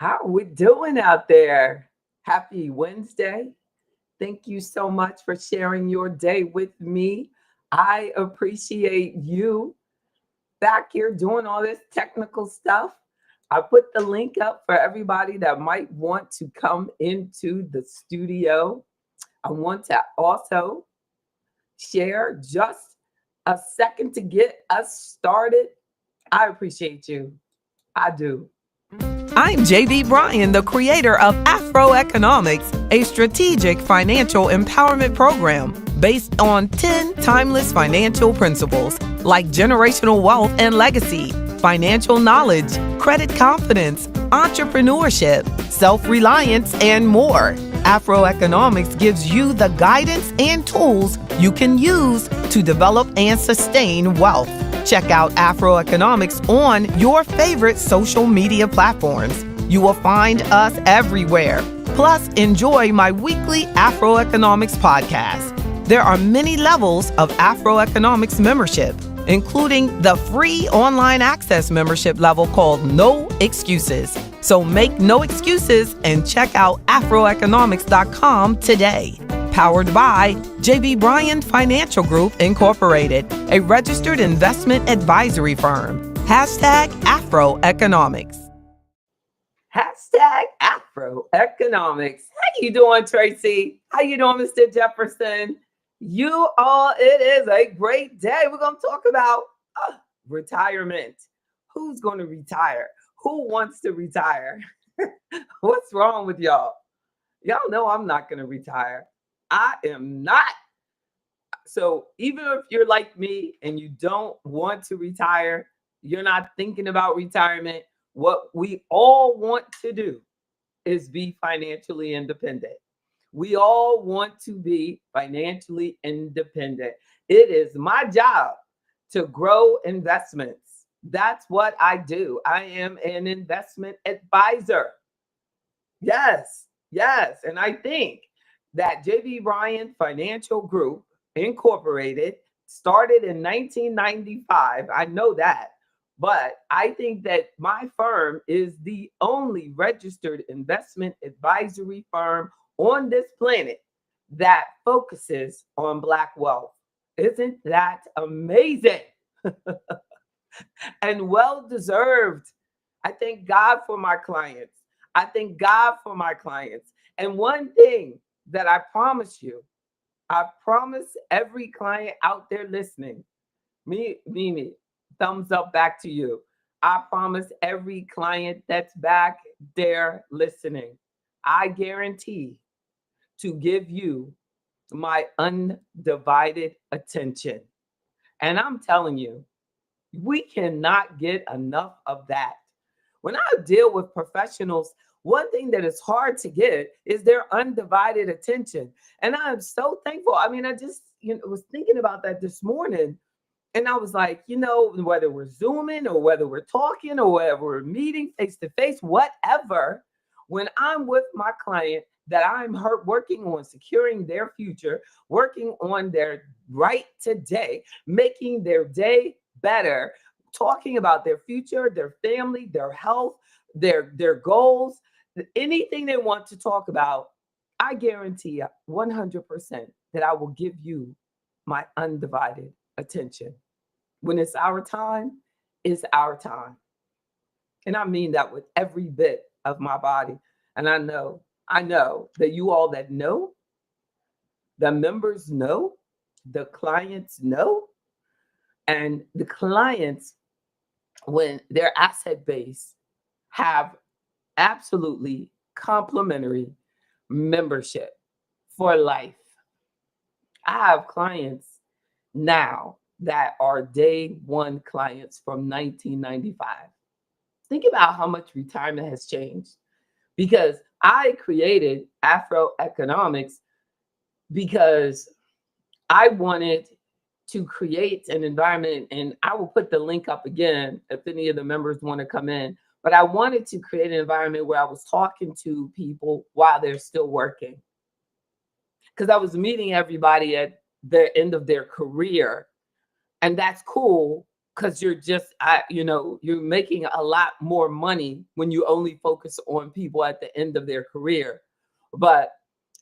How are we doing out there? Happy Wednesday. Thank you so much for sharing your day with me. I appreciate you back here doing all this technical stuff. I put the link up for everybody that might want to come into the studio. I want to also share just a second to get us started. I appreciate you. I do. I'm JB Bryan, the creator of AfroEconomics, a strategic financial empowerment program based on 10 timeless financial principles like generational wealth and legacy, financial knowledge, credit confidence, entrepreneurship, self-reliance, and more. AfroEconomics gives you the guidance and tools you can use to develop and sustain wealth. Check out AfroEconomics on your favorite social media platforms. You will find us everywhere. Plus, enjoy my weekly AfroEconomics podcast. There are many levels of AfroEconomics membership, including the free online access membership level called No Excuses. So make no excuses and check out afroeconomics.com today. Powered by JB Bryan Financial Group, Incorporated, a registered investment advisory firm. Hashtag AfroEconomics. Hashtag AfroEconomics. How you doing, Tracy? How you doing, Mr. Jefferson? You all, it is a great day. We're going to talk about retirement. Who's going to retire? Who wants to retire? What's wrong with y'all? Y'all know I'm not going to retire. I am not. So even if you're like me and you don't want to retire, you're not thinking about retirement, what we all want to do is be financially independent. We all want to be financially independent. It is my job to grow investments. That's what I do. I am an investment advisor. Yes, yes. And I think that JB Bryan Financial Group, Incorporated, started in 1995. I know that. But I think that my firm is the only registered investment advisory firm on this planet that focuses on Black wealth. Isn't that amazing? And well deserved. I thank God for my clients. I thank God for my clients. And one thing that I promise you, I promise every client out there listening, Mimi, thumbs up back to you. I promise every client that's back there listening, I guarantee to give you my undivided attention. And I'm telling you, we cannot get enough of that. When I deal with professionals, one thing that is hard to get is their undivided attention. And I'm so thankful. I mean, I just was thinking about that this morning. And I was like, whether we're Zooming or whether we're talking or whether we're meeting face to face, whatever, when I'm with my client that I'm working on securing their future, working on their right today, making their day better, talking about their future, their family, their health, their goals, anything they want to talk about, I guarantee 100% that I will give you my undivided attention. When it's our time, it's our time. And I mean that with every bit of my body. And I know that you all that know, the members know, the clients know, and the clients, when their asset base, have absolutely complimentary membership for life. I have clients now that are day one clients from 1995. Think about how much retirement has changed, because I created AfroEconomics because I wanted to create an environment, and I will put the link up again if any of the members want to come in. But I wanted to create an environment where I was talking to people while they're still working, because I was meeting everybody at the end of their career. And that's cool, because you're just, you're making a lot more money when you only focus on people at the end of their career. But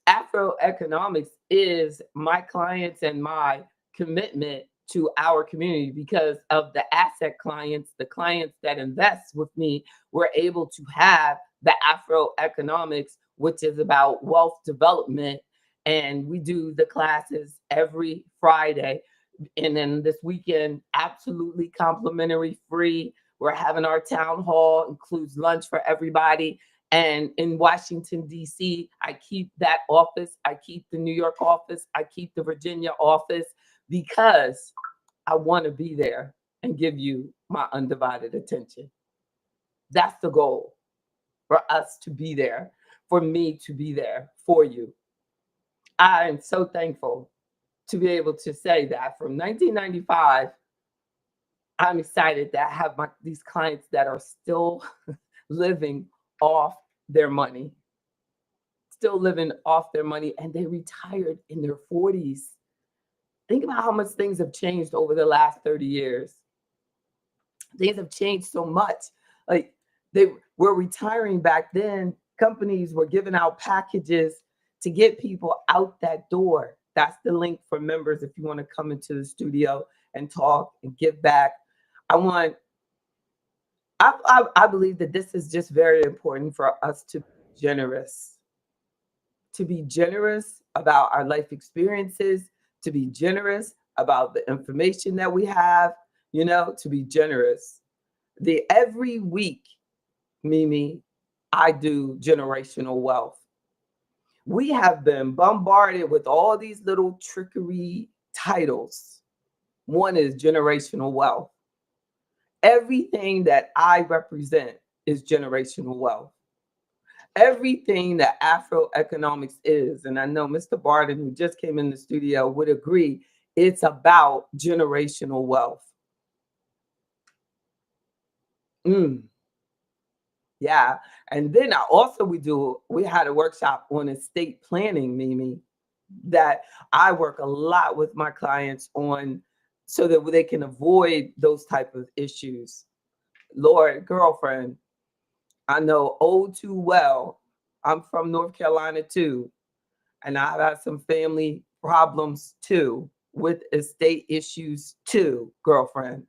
Afro economics is my clients and my commitment to our community because of the asset clients, the clients that invest with me. We're able to have the Afro economics, which is about wealth development. And we do the classes every Friday. And then this weekend, absolutely complimentary, free. We're having our town hall, includes lunch for everybody. And in Washington, D.C., I keep that office. I keep the New York office. I keep the Virginia office because I want to be there and give you my undivided attention. That's the goal, for us to be there, for me to be there for you. I am so thankful to be able to say that from 1995, I'm excited that I have these clients that are still living off their money, and they retired in their 40s. Think about how much things have changed over the last 30 years. Things have changed so much. Like, they were retiring back then. Companies were giving out packages to get people out that door. That's the link for members if you want to come into the studio and talk and give back. I believe that this is just very important for us to be generous about our life experiences, to be generous about the information that we have, to be generous. Every week, Mimi, I do generational wealth. We have been bombarded with all these little trickery titles. One is generational wealth. Everything that I represent is generational wealth. Everything that Afro economics is, and I know Mr. Barden, who just came in the studio, would agree, it's about generational wealth. Yeah. And then we had a workshop on estate planning, Mimi, that I work a lot with my clients on so that they can avoid those type of issues. Lord, girlfriend, I know oh too well. I'm from North Carolina too, and I've had some family problems too with estate issues too, girlfriend.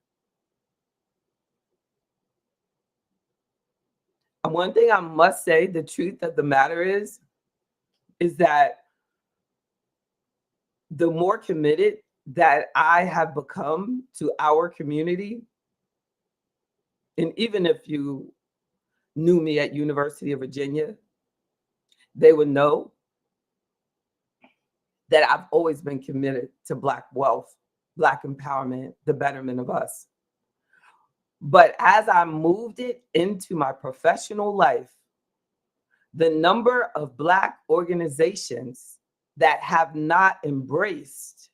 And one thing I must say, the truth of the matter is that the more committed that I have become to our community, and even if you knew me at University of Virginia, they would know that I've always been committed to Black wealth, Black empowerment, the betterment of us. But as I moved it into my professional life, the number of Black organizations that have not embraced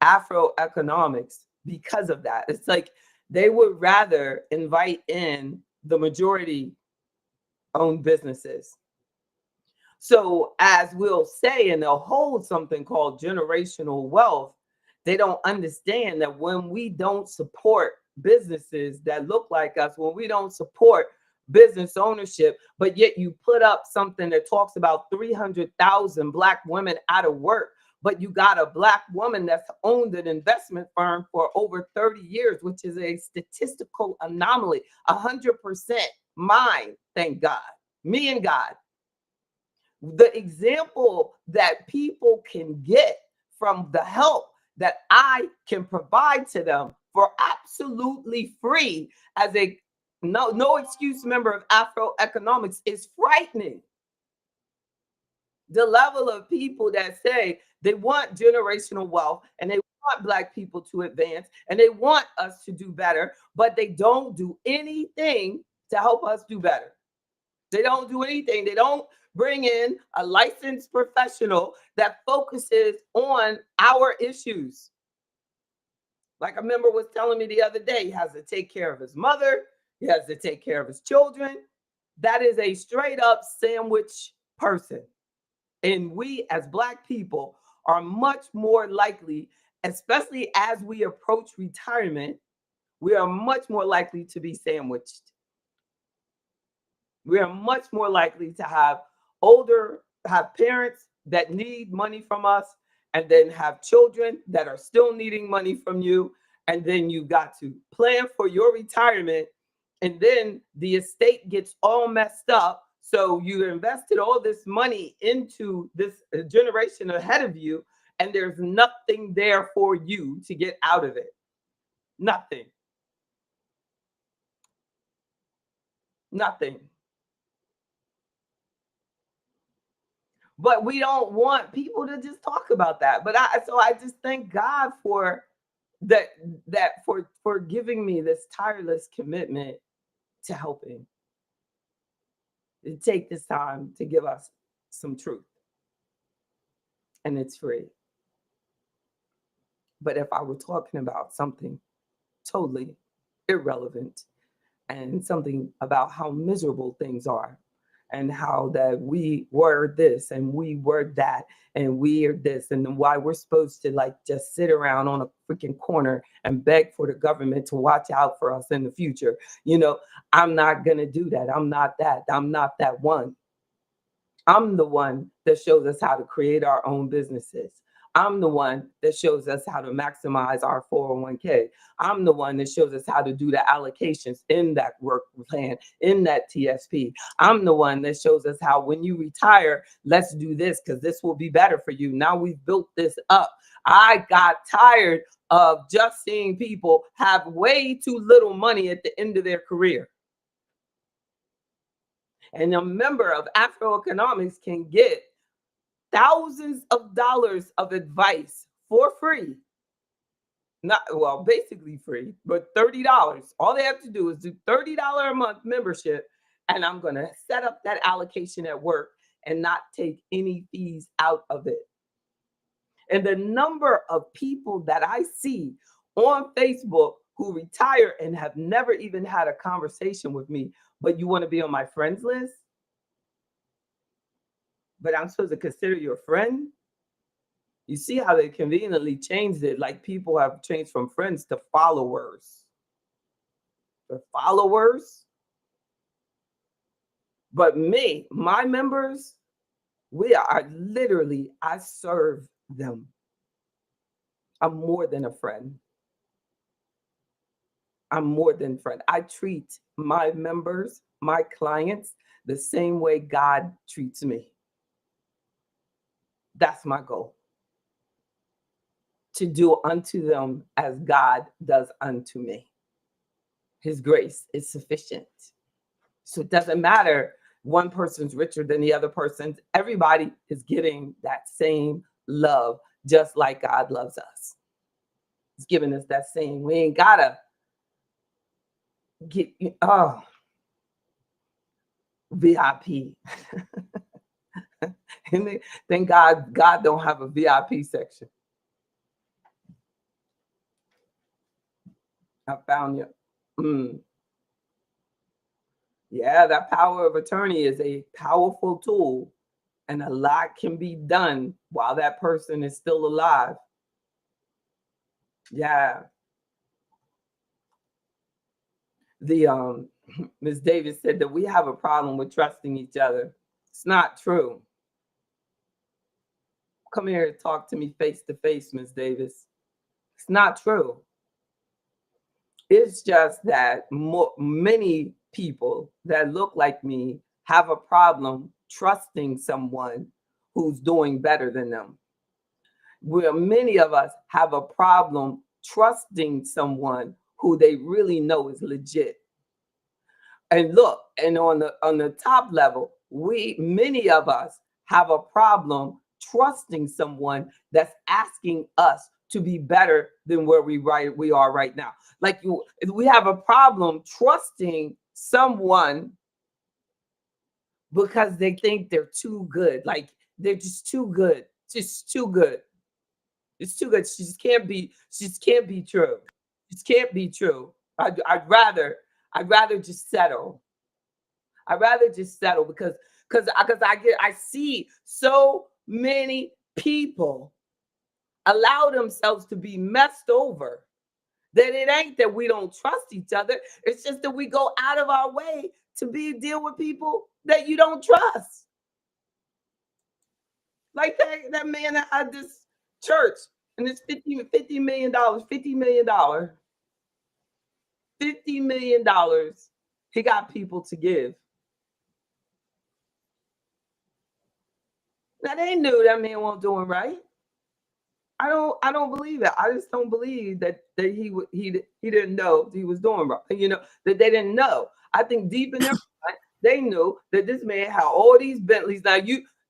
Afro economics because of that, it's like they would rather invite in the majority owned businesses. So as we'll say, and they'll hold something called generational wealth, they don't understand that when we don't support businesses that look like us, when we don't support business ownership, but yet you put up something that talks about 300,000 Black women out of work, but you got a Black woman that's owned an investment firm for over 30 years, which is a statistical anomaly, 100% mine, thank God, me and God. The example that people can get from the help that I can provide to them for absolutely free as a no excuse member of Afro economics is frightening. The level of people that say they want generational wealth and they want Black people to advance and they want us to do better, but they don't do anything to help us do better. They don't do anything. They don't bring in a licensed professional that focuses on our issues. Like a member was telling me the other day, he has to take care of his mother. He has to take care of his children. That is a straight up sandwich person. And we as Black people are much more likely, especially as we approach retirement, We are much more likely to be sandwiched. We are much more likely to have parents that need money from us, and then have children that are still needing money from you. And then you got to plan for your retirement. And then the estate gets all messed up. So you invested all this money into this generation ahead of you, and there's nothing there for you to get out of it. Nothing. Nothing. But we don't want people to just talk about that. But I just thank God for that for giving me this tireless commitment to helping, to take this time to give us some truth. And it's free. But if I were talking about something totally irrelevant, and something about how miserable things are, and how that we were this and we were that and we are this, and then why we're supposed to like just sit around on a freaking corner and beg for the government to watch out for us in the future. I'm not going to do that. I'm not that. I'm not that one. I'm the one that shows us how to create our own businesses. I'm the one that shows us how to maximize our 401k. I'm the one that shows us how to do the allocations in that work plan, in that TSP. I'm the one that shows us how, when you retire, let's do this because this will be better for you. Now we've built this up. I got tired of just seeing people have way too little money at the end of their career. And a member of AfroEconomics can get thousands of dollars of advice for free. Basically free, but $30. All they have to do is do $30 a month membership, and I'm going to set up that allocation at work and not take any fees out of it. And the number of people that I see on Facebook who retire and have never even had a conversation with me, but you want to be on my friends list? But I'm supposed to consider you a friend? You see how they conveniently changed it. Like, people have changed from friends to followers. They're followers. But my members, I serve them. I'm more than a friend. I'm more than friend. I treat my members, my clients, the same way God treats me. That's my goal. To do unto them as God does unto me. His grace is sufficient. So it doesn't matter, one person's richer than the other person's. Everybody is getting that same love, just like God loves us. He's giving us that same. We ain't gotta get VIP. And thank God don't have a VIP section. I found you. Yeah, that power of attorney is a powerful tool, and a lot can be done while that person is still alive. Yeah. The Ms. Davis said that we have a problem with trusting each other. It's not true. Come here and talk to me face to face, Ms. Davis. It's not true. It's just that many people that look like me have a problem trusting someone who's doing better than them. Where many of us have a problem trusting someone who they really know is legit. And look, and on the top level, many of us have a problem trusting someone that's asking us to be better than where we are right now. Like, we have a problem trusting someone because they think they're too good. Like, they're just too good. Just too good. It's too good. She just can't be true. Just can't be true. I'd rather just settle. I'd rather just settle because I see so many people allow themselves to be messed over That it ain't that we don't trust each other. It's just that we go out of our way to deal with people that you don't trust. Like that man that had this church and it's $50 million, $50 million, $50 million. He got people to give. Now they knew that man wasn't doing right. I don't believe it. I just don't believe that he didn't know he was doing right. That they didn't know. I think deep in their mind, they knew that this man had all these Bentleys. Now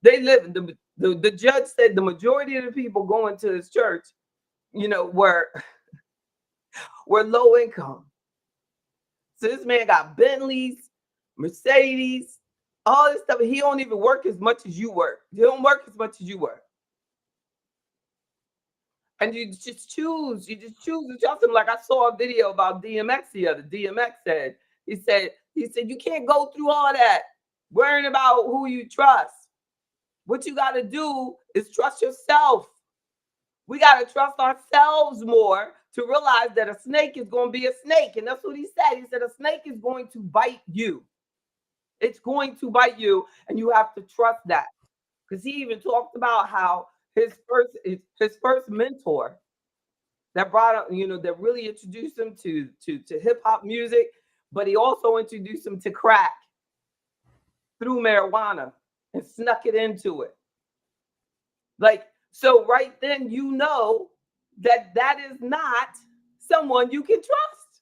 they live. The judge said the majority of the people going to his church, were low income. So this man got Bentleys, Mercedes, all this stuff. He don't even work as much as you work. He don't work as much as you work. And you just choose to trust him. Like I saw a video about DMX the other. DMX said, he said, you can't go through all that worrying about who you trust. What you got to do is trust yourself. We got to trust ourselves more to realize that a snake is going to be a snake. And that's what he said. He said, a snake is going to bite you. It's going to bite you. And you have to trust that. Because he even talked about how his first mentor that brought up, that really introduced him to hip hop music, but he also introduced him to crack through marijuana and snuck it into it. Like, so right then, that is not someone you can trust.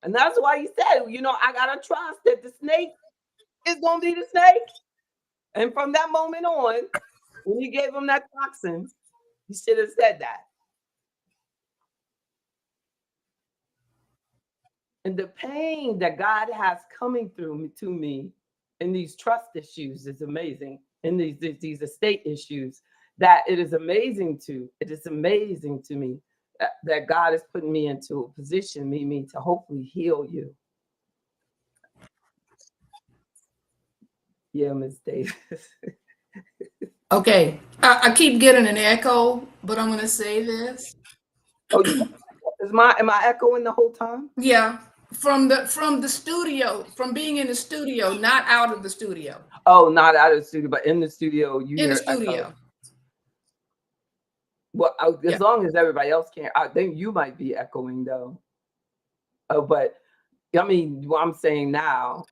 And that's why he said, I gotta trust that the snake is gonna be the snake. And from that moment on, when he gave him that toxin, he should have said that. And the pain that God has coming through to me in these trust issues is amazing. In these estate issues, that it is amazing to me that God is putting me into a position, Mimi, to hopefully heal you. Yeah, Miss Davis. Okay, I keep getting an echo, but I'm going to say this. Oh, am I echoing the whole time? Yeah, from the studio, from being in the studio, not out of the studio. Oh, not out of the studio, but in the studio. You in hear the studio. Echo. Well, as long as everybody else can't, I think you might be echoing though. But I mean, what I'm saying now,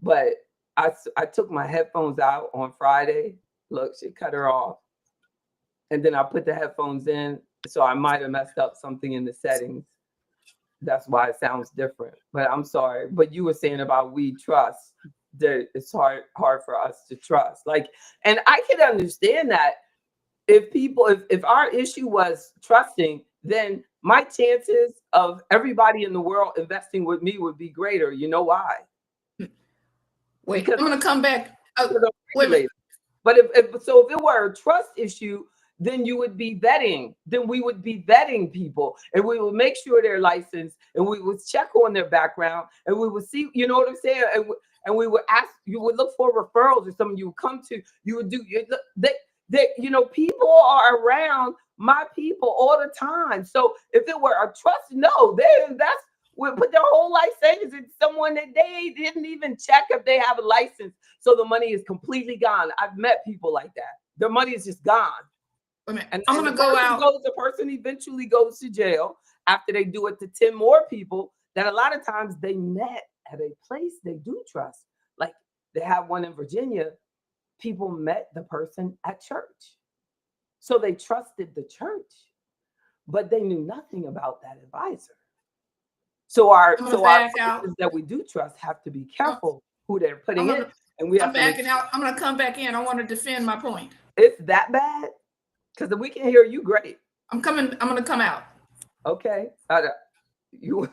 but I took my headphones out on Friday. Look, she cut her off. And then I put the headphones in. So I might have messed up something in the settings. That's why it sounds different. But I'm sorry. But you were saying about we trust, that it's hard for us to trust. Like, and I can understand that if our issue was trusting, then my chances of everybody in the world investing with me would be greater. You know why? Wait, because I'm going to come back. Wait. But if it were a trust issue, then you would be vetting. Then we would be vetting people, and we would make sure they're licensed, and we would check on their background, and we would see. You know what I'm saying? And we would ask. You would look for referrals or something. You would come to. You would do. People are around my people all the time. So if it were a trust, no, that's we put their whole life savings in someone that they didn't even check if they have a license. So the money is completely gone. I've met people like that. Their money is just gone. And I'm going to go out. The person eventually goes to jail after they do it to 10 more people that a lot of times they met at a place they do trust. Like they have one in Virginia. People met the person at church. So they trusted the church, but they knew nothing about that advisor. So our persons that we do trust have to be careful who they're putting in. And we have backing out. I'm going to come back in. I want to defend my point. It's that bad? Because we can hear you great. I'm going to come out. Okay. I don't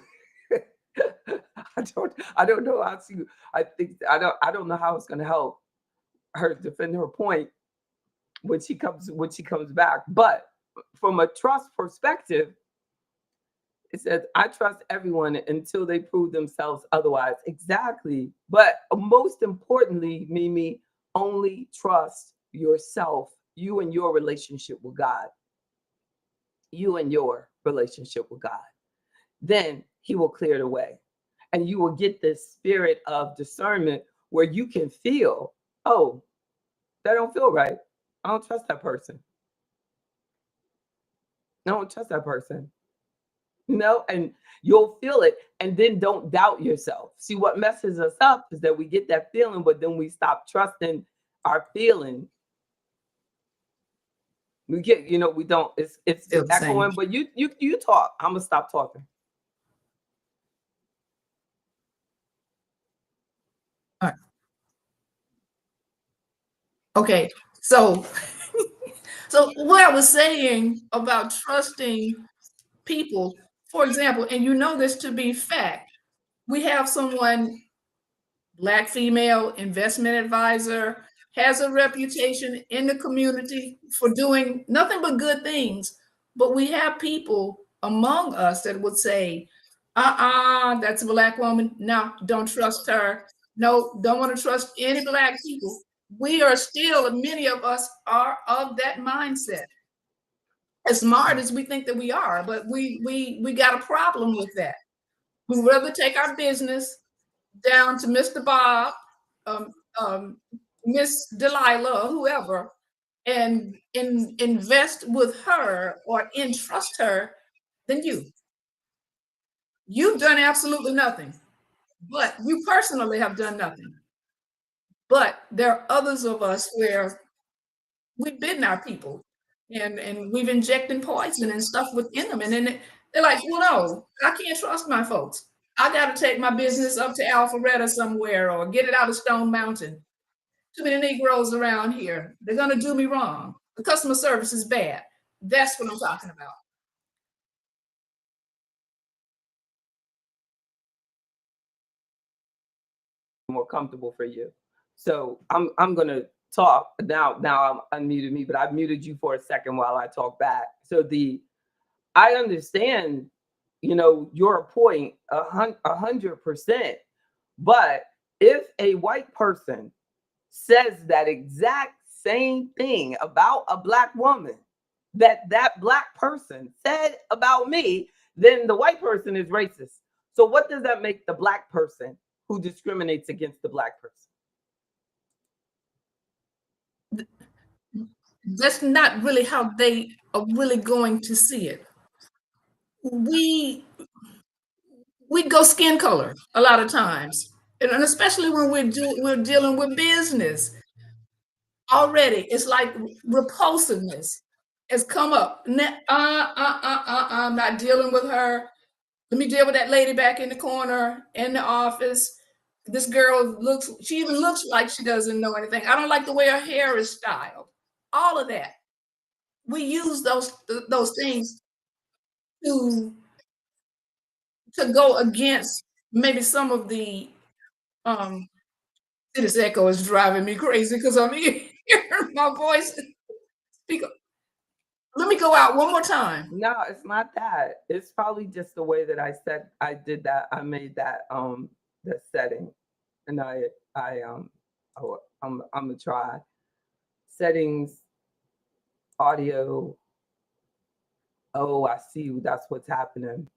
know how to. I don't know how it's going to help her defend her point when she comes back. But from a trust perspective, it says, I trust everyone until they prove themselves otherwise. Exactly. But most importantly, Mimi, only trust yourself, you and your relationship with God. You and your relationship with God. Then he will clear the way. And you will get this spirit of discernment where you can feel, oh, that don't feel right. I don't trust that person. I don't trust that person. And you'll feel it, and then don't doubt yourself. See, what messes us up is that we get that feeling, but then we stop trusting our feeling. We get, we don't. It's Still the same. echoing, but you talk. I'm gonna stop talking. All right. Okay, so so what I was saying about trusting people, for example, and you know this to be fact, we have someone, Black female investment advisor, has a reputation in the community for doing nothing but good things. But we have people among us that would say, that's a Black woman. No, don't trust her. No, don't want to trust any Black people. We are still, many of us are of that mindset. As smart as we think that we are, but we got a problem with that. We'd rather take our business down to Mr. Bob, um, Miss Delilah, whoever, and invest with her or entrust her than you. You've done absolutely nothing, but you personally have done nothing. But there are others of us where we've bitten our people and we've injected poison and stuff within them. And then they're like, well, no, I can't trust my folks. I got to take my business up to Alpharetta somewhere or get it out of Stone Mountain. Too many Negroes around here. They're going to do me wrong. The customer service is bad. That's what I'm talking about. More comfortable for you. So I'm gonna talk now. Now I'm unmuted me, but I've muted you for a second while I talk back. So I understand, your point 100%. But if a white person says that exact same thing about a Black woman that Black person said about me, then the white person is racist. So what does that make the Black person who discriminates against the Black person? That's not really how they are really going to see it. We go skin color a lot of times, and especially when we're dealing with business. Already, it's like repulsiveness has come up. I'm not dealing with her. Let me deal with that lady back in the corner in the office. This girl she even looks like she doesn't know anything. I don't like the way her hair is styled. All of that. We use those things to go against maybe some of the this echo is driving me crazy because I'm hearing my voice. Speak up. Let me go out one more time. No, it's not that. It's probably just the way that I did that. I made that the setting, and I'm gonna try settings, audio. Oh, I see. That's what's happening.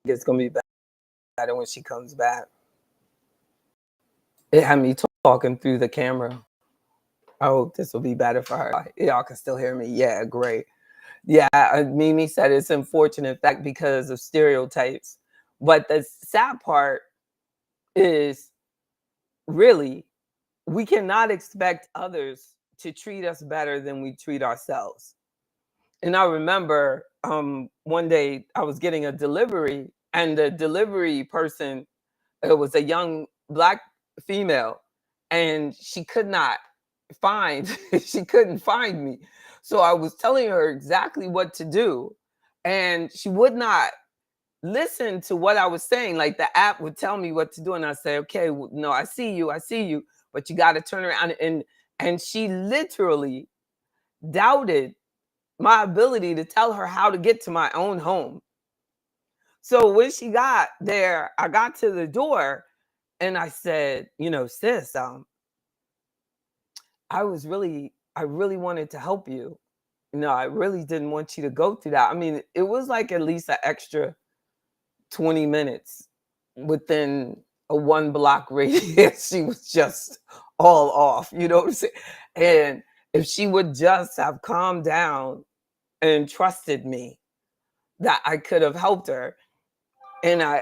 It's gonna be better when she comes back. It had me talking through the camera. I hope this will be better for her. Y'all can still hear me. Yeah, great. Yeah, Mimi said it's unfortunate fact because of stereotypes. But the sad part is really we cannot expect others to treat us better than we treat ourselves. And I remember one day I was getting a delivery, and the delivery person, it was a young Black female, and she couldn't find me. So I was telling her exactly what to do, and she would not listen to what I was saying. Like the app would tell me what to do, and I say, okay, no, I see you, but you got to turn around. And she literally doubted my ability to tell her how to get to my own home. So when she got there, I got to the door and I said, sis, I really wanted to help you. no, I really didn't want you to go through that. I mean, it was like at least an extra 20 minutes within a 1 block radius. She was just all off, you know what I'm saying? And if she would just have calmed down and trusted me, that I could have helped her. And I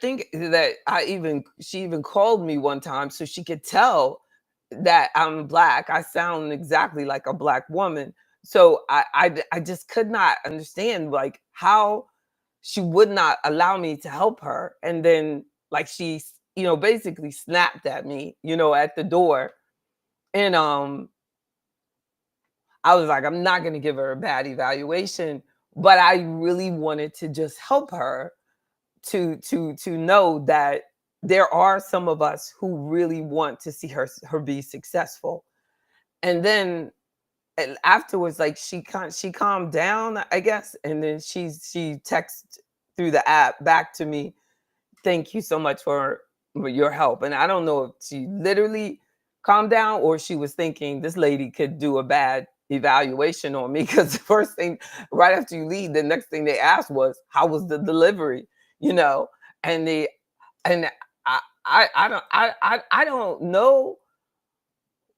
think that she even called me one time so she could tell that I'm Black. I sound exactly like a Black woman. So I just could not understand like how she would not allow me to help her. And then like she, basically snapped at me, at the door. And I was like, I'm not gonna give her a bad evaluation, but I really wanted to just help her to know that there are some of us who really want to see her be successful. And then afterwards, like she calmed down, I guess, and then she texted through the app back to me, thank you so much for your help. And I don't know if she literally calmed down or she was thinking this lady could do a bad evaluation on me, because the first thing right after you leave, the next thing they asked was, how was the delivery? you know and they and I don't know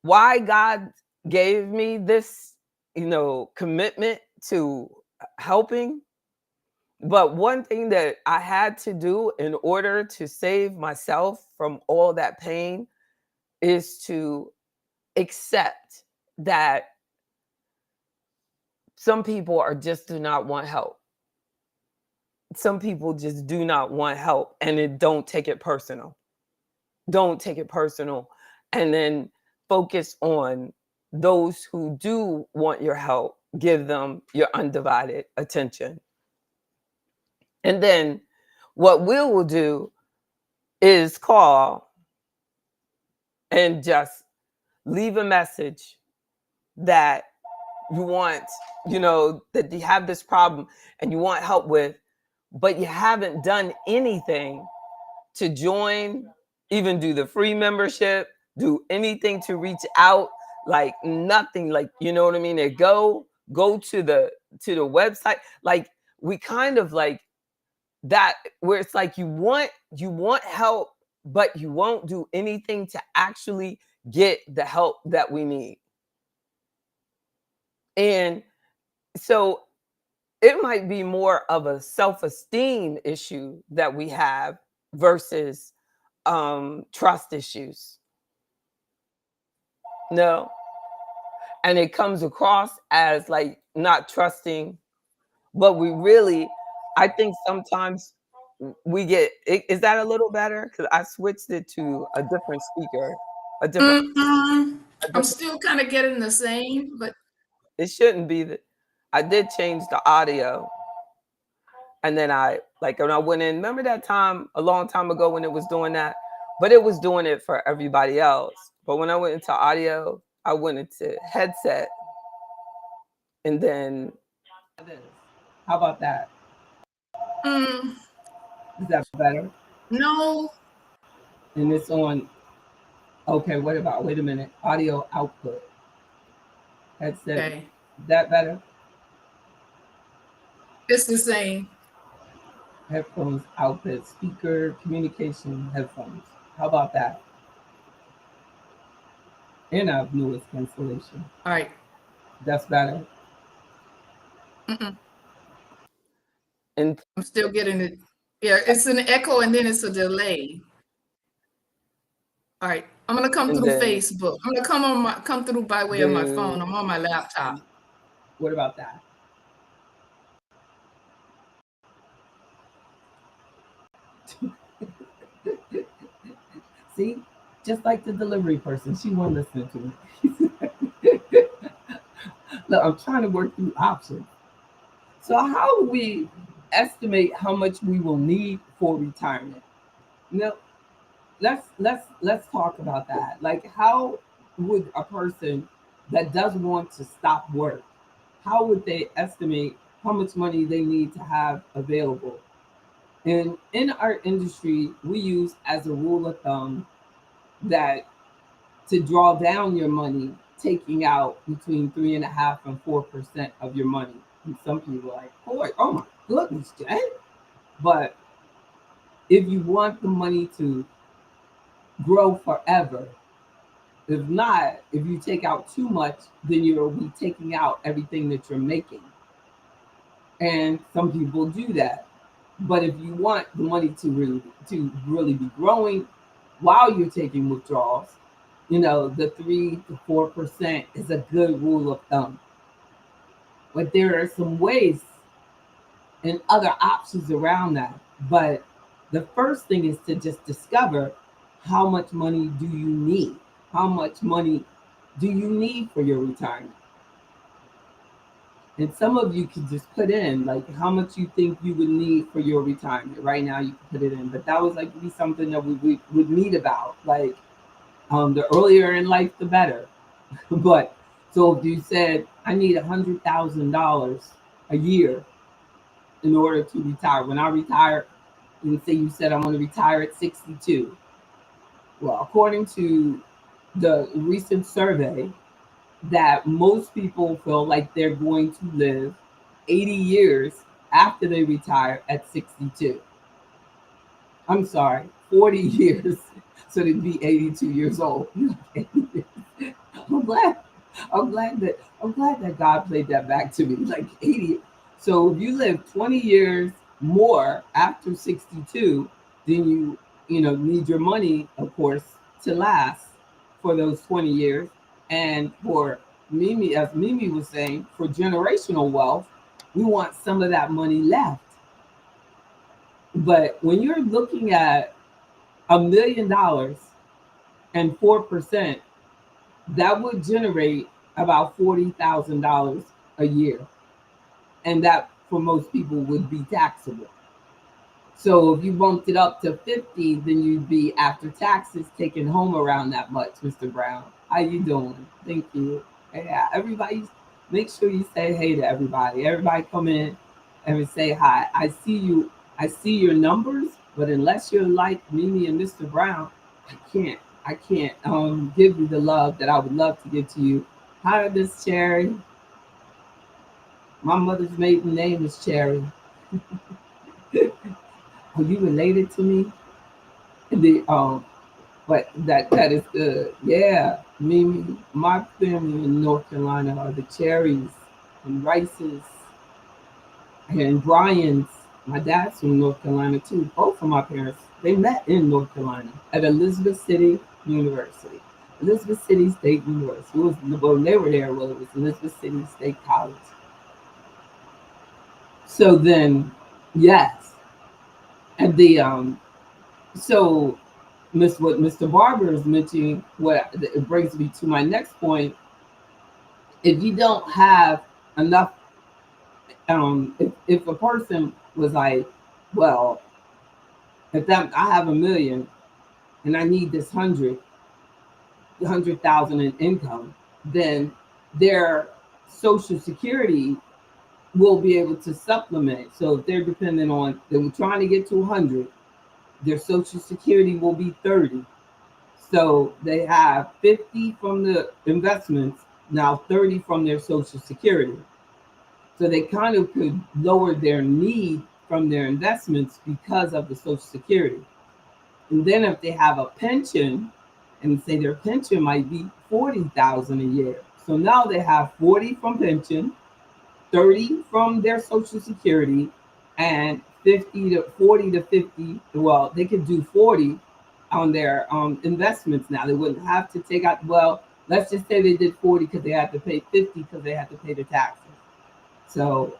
why God gave me this commitment to helping. But one thing that I had to do in order to save myself from all that pain is to accept that some people are just do not want help. Some people just do not want help, and don't take it personal. Don't take it personal. And then focus on those who do want your help. Give them your undivided attention. And then what we will do is call and just leave a message that you want, that you have this problem and you want help with, but you haven't done anything to join, even do the free membership, do anything to reach out, like nothing, like, you know what I mean? They go to the website. Like we kind of like that, where it's like you want help, but you won't do anything to actually get the help that we need. And so it might be more of a self-esteem issue that we have versus trust issues. No. And it comes across as like not trusting, but we really, I think sometimes we get, is that a little better? Because I switched it to a different speaker, a different, I'm still kind of getting the same, but it shouldn't be that. I did change the audio. And then when I went in, remember that time a long time ago when it was doing that? But it was doing it for everybody else. But when I went into audio, I went into headset. And then, how about that? Is that better? No. And it's on, okay, wait a minute. Audio output. Headset. Okay. Is that better? It's the same. Headphones, output, speaker, communication, headphones. How about that? And I have noise cancellation. All right. That's better. And I'm still getting it. Yeah, it's an echo and then it's a delay. All right. I'm gonna come through Facebook. I'm gonna come through by way of my phone. I'm on my laptop. What about that? See, just like the delivery person, she won't listen to me. Look, I'm trying to work through options. So how do we estimate how much we will need for retirement? Let's talk about that. Like, how would a person that does want to stop work, how would they estimate how much money they need to have available? And in our industry, we use as a rule of thumb that to draw down your money, taking out between 3.5% and 4% of your money. And some people are like, boy, oh my goodness, Jay. But if you want the money to grow forever, if not, if you take out too much, then you'll be taking out everything that you're making. And some people do that. But if you want the money to really be growing while you're taking withdrawals, the 3 to 4% is a good rule of thumb. But there are some ways and other options around that. But the first thing is to just discover, how much money do you need? How much money do you need for your retirement? And some of you can just put in like how much you think you would need for your retirement. Right now you can put it in. But that was like be something that we would meet about. Like the earlier in life the better. But so if you said I need $100,000 a year in order to retire. When I retire, and say you said I want to retire at 62. Well, according to the recent survey, that most people feel like they're going to live 80 years after they retire at 62. I'm sorry, 40 years. So they'd be 82 years old. I'm glad. I'm glad that God played that back to me. Like 80. So if you live 20 years more after 62, then need your money, of course, to last for those 20 years. And for Mimi, as Mimi was saying, for generational wealth, we want some of that money left. But when you're looking at $1 million and 4%, that would generate about $40,000 a year. And that for most people would be taxable. So if you bumped it up to 50, then you'd be after taxes taking home around that much, Mr. Brown. How you doing? Thank you. Yeah, everybody, make sure you say hey to everybody. Everybody come in and say hi. I see you. I see your numbers, but unless you're like Mimi and Mr. Brown, I can't give you the love that I would love to give to you. Hi, Miss Cherry. My mother's maiden name is Cherry. Are you related to me? But that is good. Yeah, Mimi, my family in North Carolina are the Cherries and Rices and Bryans. My dad's from North Carolina too. Both of my parents, they met in North Carolina at Elizabeth City University. Elizabeth City State University. When they were there, well, it was Elizabeth City State College. So then, yes. And so what Mr. Barber is mentioning, what it brings me to my next point. If you don't have enough, if a person was like, well, I have $1 million and I need this 100,000 in income, then their Social Security will be able to supplement. So if they're dependent on, they were trying to get to 100, their Social Security will be 30. So they have 50 from the investments, now 30 from their Social Security. So they kind of could lower their need from their investments because of the Social Security. And then if they have a pension, and say their pension might be 40,000 a year. So now they have 40 from pension, 30 from their Social Security, and 40 to 50. Well, they could do 40 on their investments now. They wouldn't have to take out. Well, let's just say they did 40 because they had to pay 50 because they had to pay the taxes. So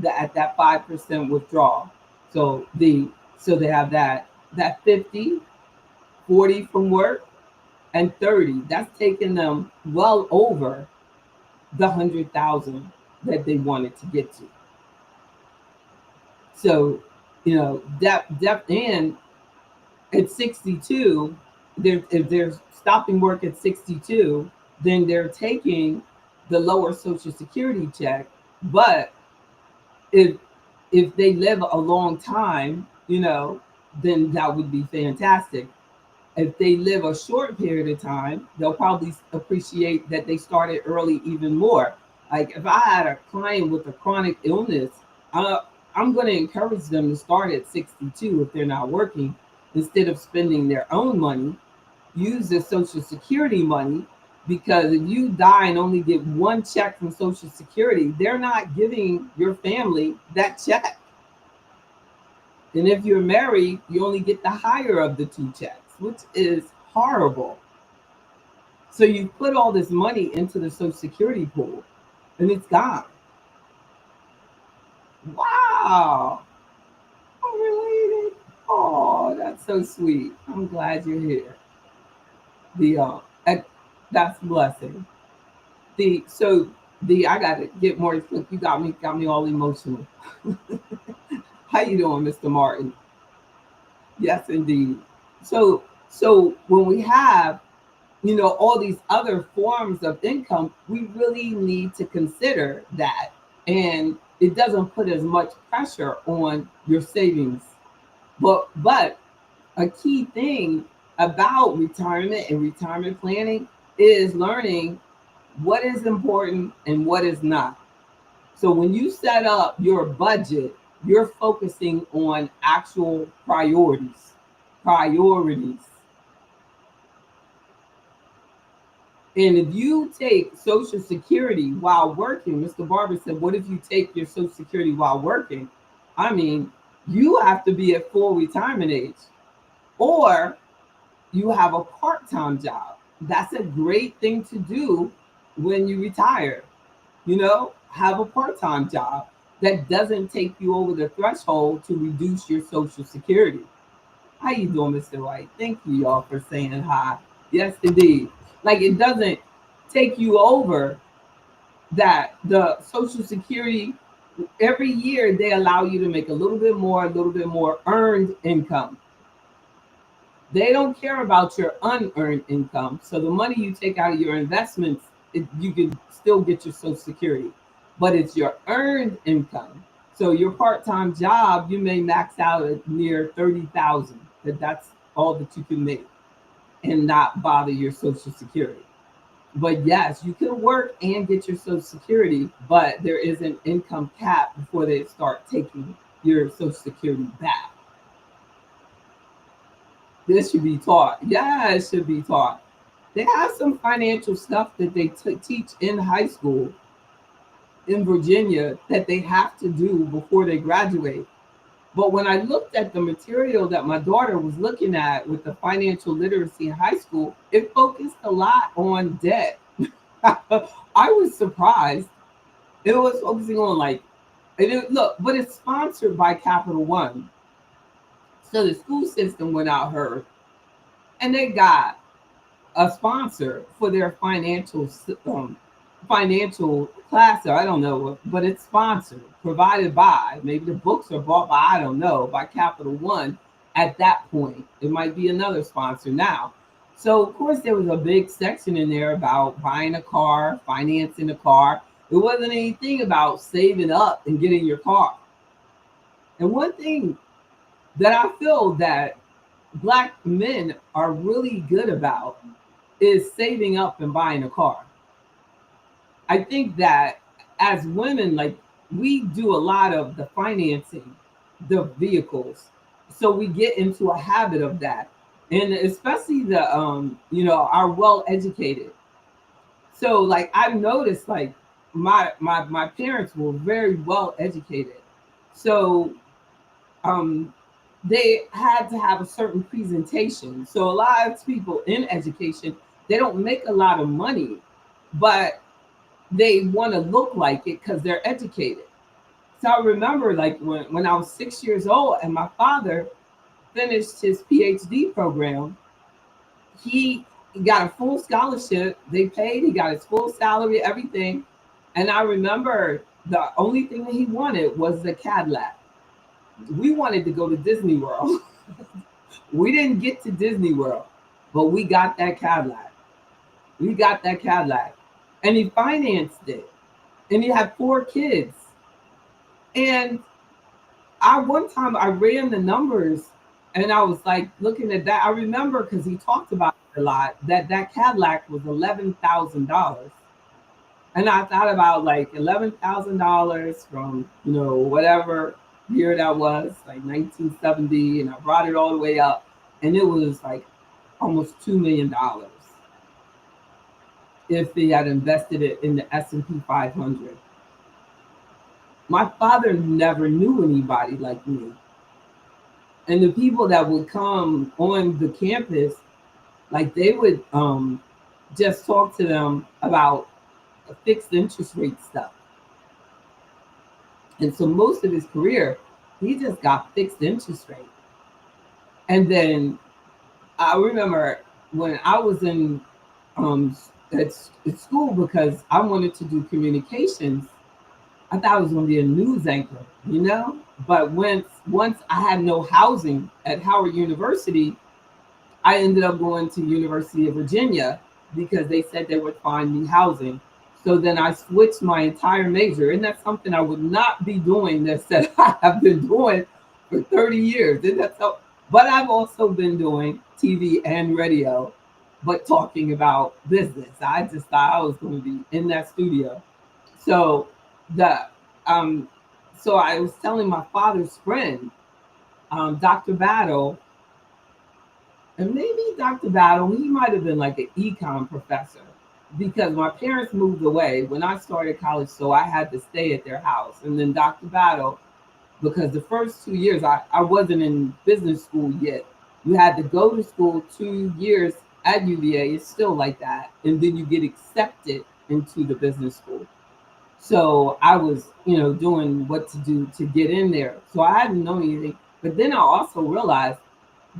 at that 5% withdrawal. So they have that 50, 40 from work, and 30. That's taking them well over the 100,000 that they wanted to get to. So, depth and at 62, if they're stopping work at 62, then they're taking the lower Social Security check. But if they live a long time, then that would be fantastic. If they live a short period of time, they'll probably appreciate that they started early even more. Like if I had a client with a chronic illness, uh, I'm going to encourage them to start at 62 if they're not working, instead of spending their own money. Use the Social Security money, because if you die and only get one check from Social Security, they're not giving your family that check. And if you're married, you only get the higher of the two checks, which is horrible. So you put all this money into the Social Security pool and it's gone. Wow. I'm related. Oh, that's so sweet. I'm glad you're here. The that's a blessing. The I gotta get more. Look, you got me all emotional. How you doing, Mr. Martin? Yes, indeed. So when we have, all these other forms of income, we really need to consider that, and it doesn't put as much pressure on your savings. But a key thing about retirement and retirement planning is learning what is important and what is not. So when you set up your budget, you're focusing on actual priorities. Priorities. And if you take Social Security while working, Mr. Barber said, what if you take your Social Security while working? I mean, you have to be at full retirement age, or you have a part-time job. That's a great thing to do when you retire. Have a part-time job that doesn't take you over the threshold to reduce your Social Security. How you doing, Mr. White? Thank you, y'all, for saying hi. Yes, indeed. Like, it doesn't take you over that the Social Security. Every year they allow you to make a little bit more earned income. They don't care about your unearned income. So the money you take out of your investments, you can still get your Social Security, but it's your earned income. So your part-time job, you may max out at near 30,000. That's all that you can make and not bother your Social Security. But yes, you can work and get your Social Security, but there is an income cap before they start taking your Social Security back. This should be taught. Yeah, it should be taught. They have some financial stuff that they teach in high school in Virginia that they have to do before they graduate. But when I looked at the material that my daughter was looking at with the financial literacy in high school, it focused a lot on debt. I was surprised. It was focusing on but it's sponsored by Capital One. So the school system went out her, and they got a sponsor for their financial class. Or I don't know, but it's sponsored, provided by, maybe the books are bought by, I don't know, by Capital One at that point. It might be another sponsor now. So of course there was a big section in there about buying a car, financing a car. It wasn't anything about saving up and getting your car. And one thing that I feel that Black men are really good about is saving up and buying a car. I think that as women, like, we do a lot of the financing, the vehicles. So we get into a habit of that. And especially our well educated. So like I've noticed, like, my parents were very well educated. So they had to have a certain presentation. So a lot of people in education, they don't make a lot of money, but they want to look like it because they're educated. So I remember, like, when I was 6 years old and my father finished his PhD program, he got a full scholarship. They paid, he got his full salary, everything. And I remember the only thing that he wanted was the Cadillac. We wanted to go to Disney World. We didn't get to Disney World, but we got that Cadillac. We got that Cadillac. And he financed it. And he had 4 kids. And one time I ran the numbers, And I was like looking at that. I remember because he talked about it a lot that that Cadillac was $11,000. And I thought about like $11,000 from, whatever year that was, like 1970, and I brought it all the way up, and it was like almost $2 million if he had invested it in the S&P 500. My father never knew anybody like me, and the people that would come on the campus, like they would just talk to them about fixed interest rate stuff. And so most of his career, he just got fixed interest rate. And then I remember when I was in um, at school, because I wanted to do communications, I thought I was going to be a news anchor. But once I had no housing at Howard University, I ended up going to University of Virginia because they said they would find me housing. So then I switched my entire major, and that's something I would not be doing that I have been doing for 30 years. And that's so, but I've also been doing TV and radio, but talking about business. I just thought I was going to be in that studio. So the um, so I was telling my father's friend, Dr. Battle, and maybe Dr. Battle, he might have been like an econ professor, because my parents moved away when I started college, so I had to stay at their house. And then Dr. Battle, because the first 2 years I wasn't in business school yet. You had to go to school 2 years at UVA. It's still like that. And then you get accepted into the business school. So I was, doing what to do to get in there. So I hadn't known anything. But then I also realized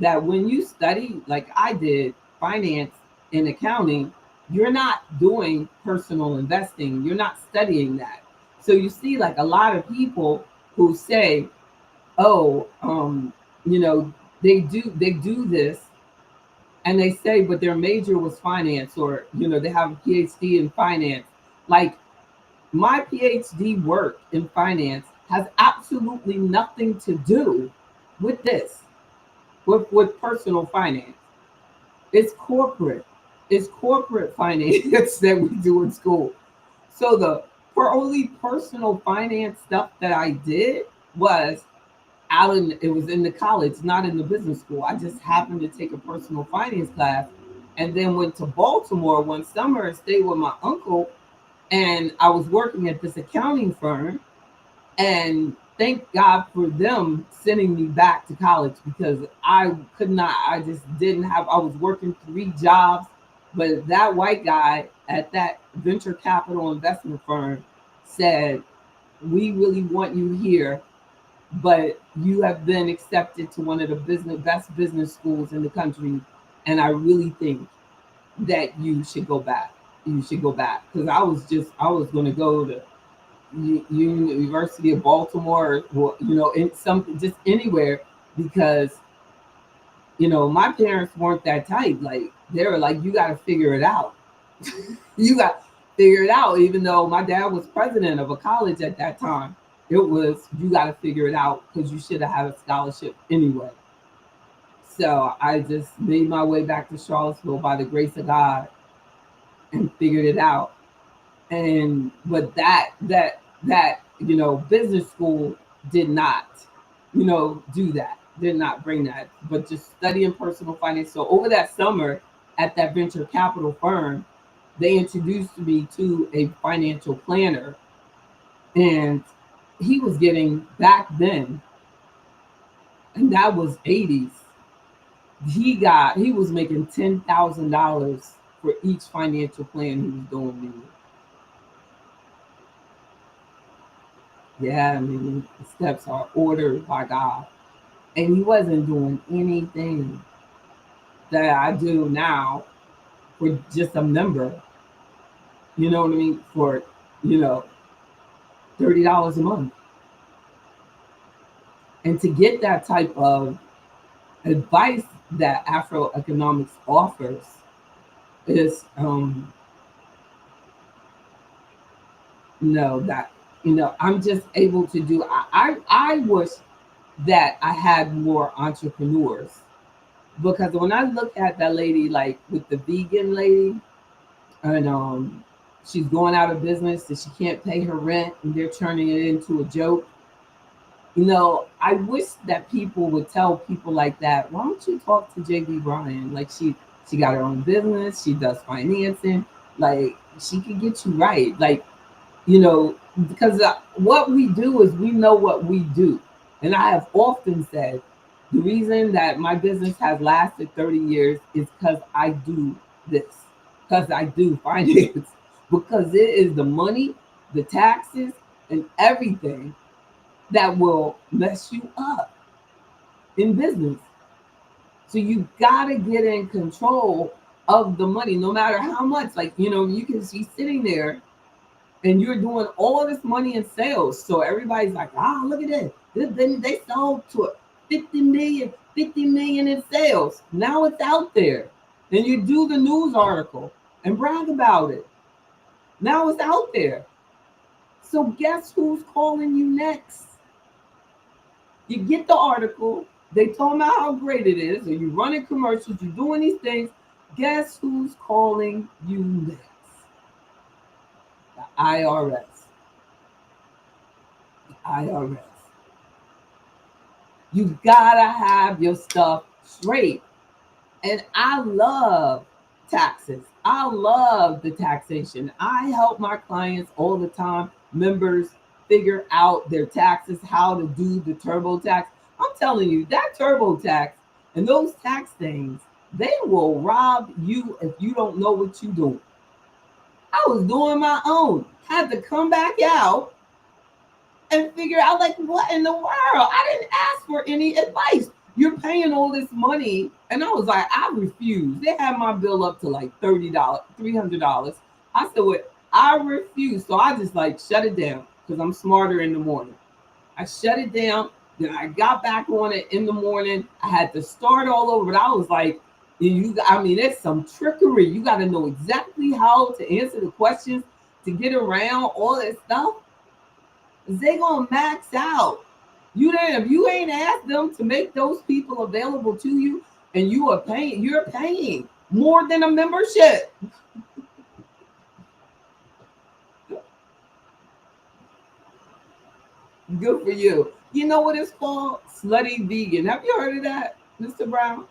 that when you study, like I did, finance and accounting, you're not doing personal investing. You're not studying that. So you see, like a lot of people who say, "Oh, they do this," and they say, but their major was finance, or they have a PhD in finance. Like my PhD work in finance has absolutely nothing to do with this, with personal finance. It's corporate. It's corporate finance that we do in school. So the only personal finance stuff that I did was it was in the college, not in the business school. I just happened to take a personal finance class, and then went to Baltimore one summer and stayed with my uncle. And I was working at this accounting firm, and thank God for them sending me back to college, because I could not, I just didn't have, I was working 3 jobs. But that white guy at that venture capital investment firm said, "We really want you here, but you have been accepted to one of the best business schools in the country. And I really think that you should go back. You should go back." Because I was going to go to University of Baltimore, or in some, just anywhere, because my parents weren't that type. Like they were like, "You got to figure it out." You got to figure it out. Even though my dad was president of a college at that time, it was, "You got to figure it out because you should have had a scholarship anyway." So I just made my way back to Charlottesville by the grace of God and figured it out. And but that business school did not do that, did not bring that, but just studying personal finance. So over that summer at that venture capital firm, they introduced me to a financial planner, and he was getting, back then, and that was 80s, he was making $10,000 for each financial plan he was doing me. Yeah, I mean, the steps are ordered by God. And he wasn't doing anything that I do now for just a member, you know what I mean? For, you know, $30 a month. And to get that type of advice that Afroeconomics offers is, that, I'm just able to do. I wish that I had more entrepreneurs. Because when I look at that lady, like with the vegan lady, and she's going out of business and she can't pay her rent and they're turning it into a joke. I wish that people would tell people like that, why don't you talk to JB Bryan? Like she got her own business, she does financing, like she could get you right. Like, because what we do is we know what we do. And I have often said the reason that my business has lasted 30 years is because I do this, because I do finance, because it is the money, the taxes, and everything that will mess you up in business. So you got to get in control of the money, no matter how much. Like, you can be sitting there and you're doing all this money in sales. So everybody's like, look at this. They sold to 50 million in sales. Now it's out there. And you do the news article and brag about it. Now it's out there. So guess who's calling you next? You get the article, they talk about how great it is, and you're running commercials, you're doing these things. Guess who's calling you next? The IRS. IRS. You gotta have your stuff straight. And I love taxes. I love the taxation. I help my clients all the time, members, figure out their taxes, how to do the TurboTax. I'm telling you, that TurboTax and those tax things, they will rob you if you don't know what you're doing. I was doing my own, had to come back out and figure out, like, what in the world? I didn't ask for any advice. You're paying all this money. And I was like, I refuse. They had my bill up to like $30, $300. I said, what? I refuse. So I just like shut it down because I'm smarter in the morning. I shut it down. Then I got back on it in the morning. I had to start all over. But I was like, it's some trickery. You got to know exactly how to answer the questions to get around all that stuff. They gonna max out. If you ain't asked them to make those people available to you, and you're paying more than a membership. Good for you. You know what it's called? Slutty vegan. Have you heard of that, Mr. Brown?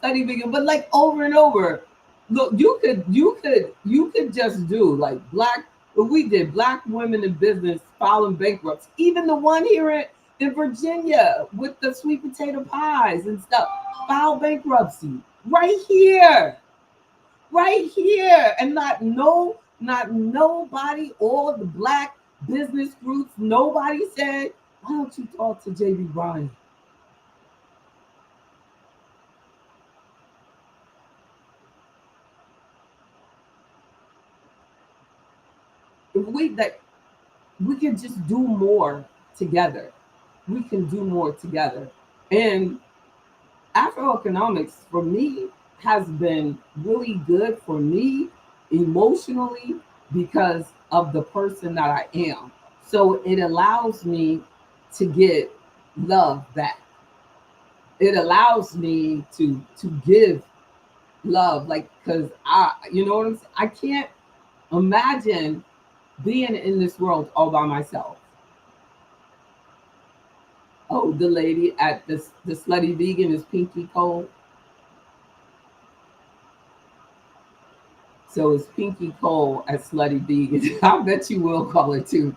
Slutty vegan, but like over and over. Look, you could just do like what we did, black women in business filing bankruptcy. Even the one here in Virginia with the sweet potato pies and stuff, file bankruptcy right here, and not nobody, all the black business groups, nobody said, why don't you talk to JB Bryan? If we can just do more together. We can do more together. And Afroeconomics for me has been really good for me emotionally because of the person that I am. So it allows me to get love back. It allows me to give love, like, because you know what I'm saying? I can't imagine being in this world all by myself. Oh, the lady at the slutty vegan is Pinky Cole. So it's Pinky Cole at Slutty Vegan. I bet you will call her too.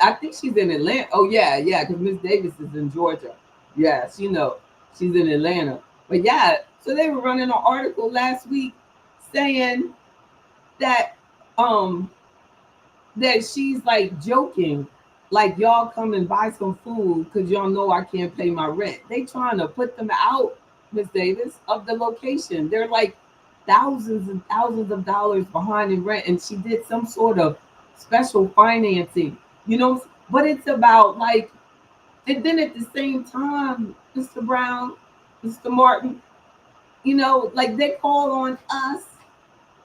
I think she's in Atlanta. Oh yeah, because Miss Davis is in Georgia. Yes, she's in Atlanta. But yeah, so they were running an article last week saying that um that she's like joking, like, y'all come and buy some food because y'all know I can't pay my rent. They trying to put them out, Miss Davis, of the location. They're like thousands and thousands of dollars behind in rent, and she did some sort of special financing, but it's about like, and then at the same time, Mr. Brown, Mr. Martin, like they call on us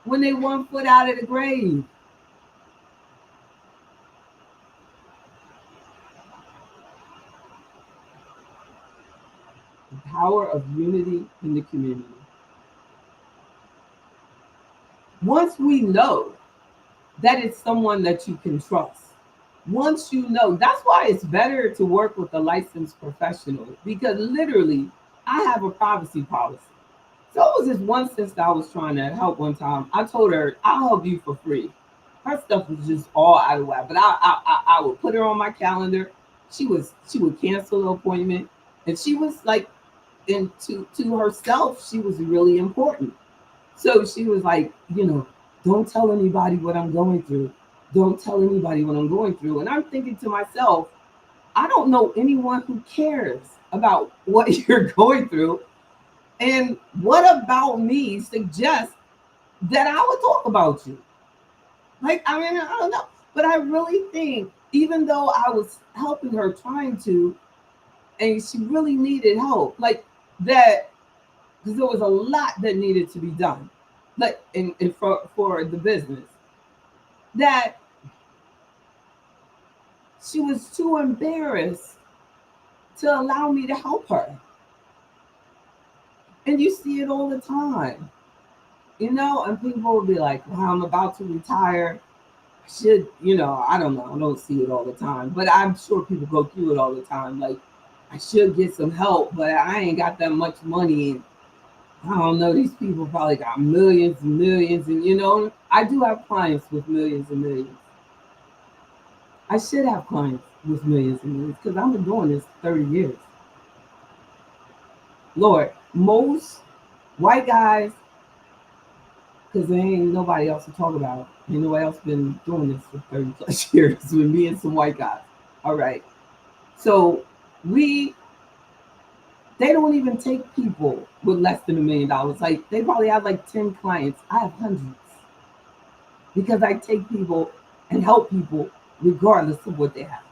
when they 1 foot out of the grave. power of unity in the community. Once we know that it's someone that you can trust, once you know, that's why it's better to work with a licensed professional, because literally I have a privacy policy. So it was this one sister I was trying to help one time. I told her, I'll help you for free. Her stuff was just all out of whack, but I would put her on my calendar. She would cancel the appointment, and she was like, and to herself, she was really important. So she was like, don't tell anybody what I'm going through. Don't tell anybody what I'm going through. And I'm thinking to myself, I don't know anyone who cares about what you're going through. And what about me suggests that I would talk about you? Like, I mean, I don't know. But I really think, even though I was helping her, trying to, and she really needed help, like that, because there was a lot that needed to be done, like for the business, that she was too embarrassed to allow me to help her. And you see it all the time, and people will be like, well, I'm about to retire. I should, I don't know. I don't see it all the time, but I'm sure people go through it all the time. Like, I should get some help, but I ain't got that much money. And I don't know, these people probably got millions and millions. And, I do have clients with millions and millions. I should have clients with millions and millions because I've been doing this 30 years. Lord, most white guys, because there ain't nobody else to talk about. Ain't nobody else been doing this for 30 plus years with me and some white guys. All right. So they don't even take people with less than $1 million. Like, they probably have like 10 clients. I have hundreds. Because I take people and help people regardless of what they have.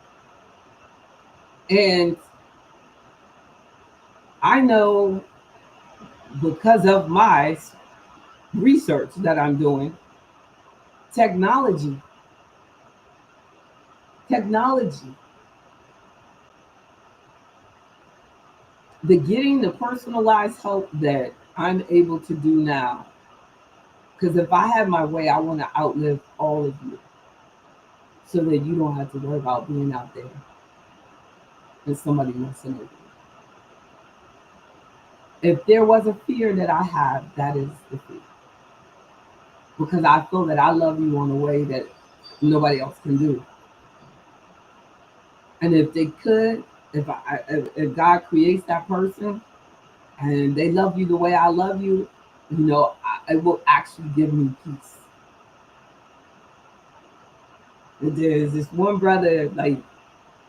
And I know, because of my research that I'm doing, technology, getting the personalized help that I'm able to do now. Because if I have my way, I want to outlive all of you, so that you don't have to worry about being out there and somebody messing with you. If there was a fear that I have, that is the fear. Because I feel that I love you in a way that nobody else can do. And if they could, if God creates that person and they love you the way I love you, it will actually give me peace. There's this one brother, like,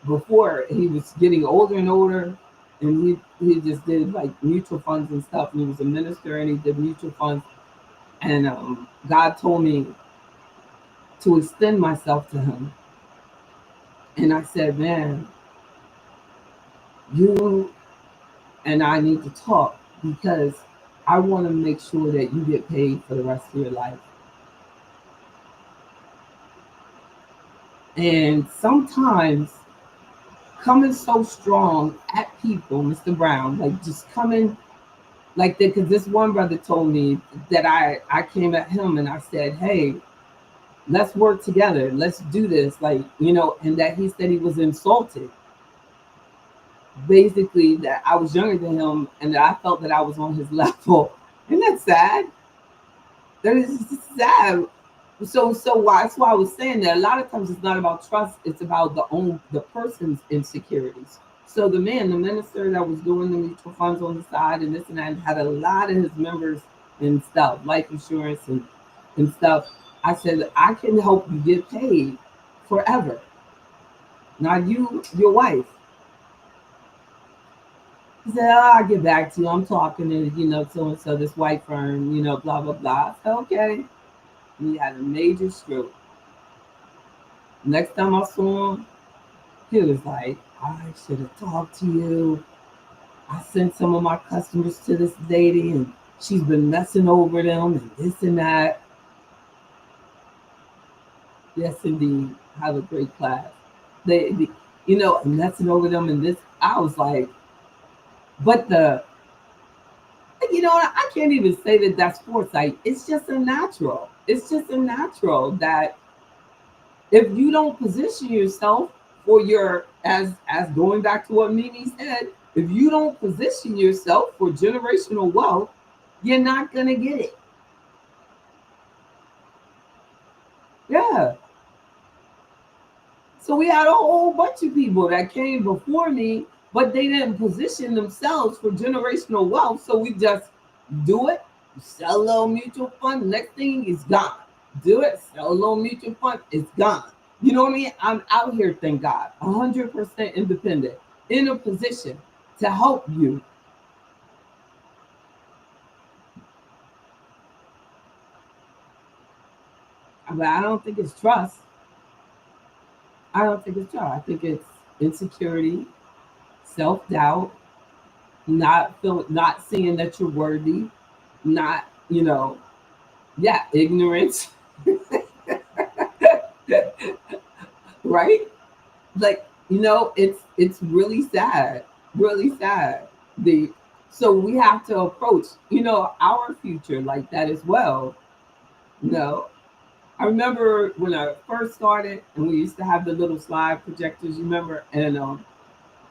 before he was getting older and older, and he just did like mutual funds and stuff, and he was a minister and he did mutual funds. And God told me to extend myself to him. And I said, man, you and I need to talk, because I want to make sure that you get paid for the rest of your life. And sometimes coming so strong at people, Mr. Brown, like just coming like that, because this one brother told me that I came at him and I said, hey, let's work together. Let's do this. Like, and that he said he was insulted. Basically, that I was younger than him and that I felt that I was on his level. Isn't that sad? That is sad. So that's why I was saying that a lot of times it's not about trust, it's about the person's insecurities. So the minister that was doing the mutual funds on the side and this and that, had a lot of his members and stuff, life insurance and stuff. I said, I can help you get paid forever. Now your wife. He said, I'll get back to you. I'm talking to, so-and-so, this white firm, blah, blah, blah. I said, okay. And he had a major stroke. Next time I saw him, he was like, I should have talked to you. I sent some of my customers to this lady and she's been messing over them and this and that. Yes, indeed. Have a great class. They messing over them and this. I was like, but the You know what? I can't even say that that's foresight. It's just a natural. It's just a natural that if you don't position yourself for your, as going back to what Mimi said, if you don't position yourself for generational wealth, you're not gonna get it. Yeah. So we had a whole bunch of people that came before me, but they didn't position themselves for generational wealth. So we just do it, sell a little mutual fund, next thing is gone. Do it, sell a little mutual fund, it's gone. You know what I mean? I'm out here, thank God, 100% independent, in a position to help you. But I don't think it's trust. I don't think it's trust. I think it's insecurity, self doubt, not seeing that you're worthy, not, yeah, ignorance, right? Like, it's really sad, really sad. The So we have to approach, our future like that as well. You know, I remember when I first started, and we used to have the little slide projectors, you remember, and